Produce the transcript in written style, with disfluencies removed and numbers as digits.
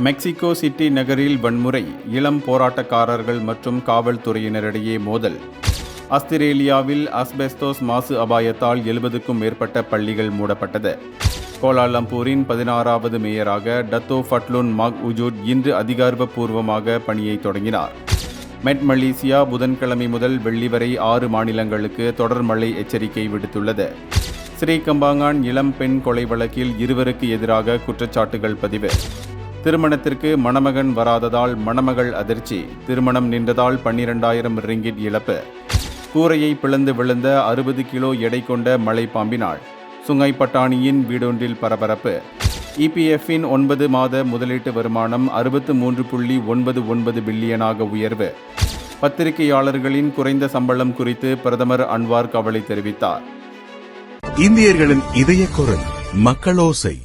Mexico city நகரில் வன்முறை, இளம் போராட்டக்காரர்கள் மற்றும் காவல்துறையினரிடையே மோதல். ஆஸ்திரேலியாவில் அஸ்பெஸ்டோஸ் மாசு அபாயத்தால் 70க்கும் மேற்பட்ட பள்ளிகள் மூடப்பட்டது. கோலாலம்பூரின் 16வது மேயராக டத்தோ ஃபட்லுன் மாக் உஜூட் இன்று அதிகாரப்பூர்வமாக பணியை தொடங்கினார். மெட் மலேசியா புதன்கிழமை முதல் வெள்ளி வரை 6 மாநிலங்களுக்கு தொடர் மழை எச்சரிக்கை விடுத்துள்ளது. ஸ்ரீ கம்பாங்கான் இளம் பெண் கொலை வழக்கில் 2 எதிராக குற்றச்சாட்டுகள் பதிவு. திருமணத்திற்கு மணமகன் வராததால் மணமகள் அதிர்ச்சி. திருமணம் நின்றதால் 12,000 ரிங்கிட் இழப்பு. கூரையை பிளந்து விழுந்த 60 கிலோ எடை கொண்ட மலைப்பாம்பினாள். சுங்கை பட்டாணியின் வீடொன்றில் பரபரப்பு. இபிஎஃப்பின் 9 மாத முதலீட்டு வருமானம் 63.99 பில்லியனாக உயர்வு. பத்திரிகையாளர்களின் குறைந்த சம்பளம் குறித்து பிரதமர் அன்வார் கவலை தெரிவித்தார். இந்தியர்களின் இதய குரல் மக்களோசை.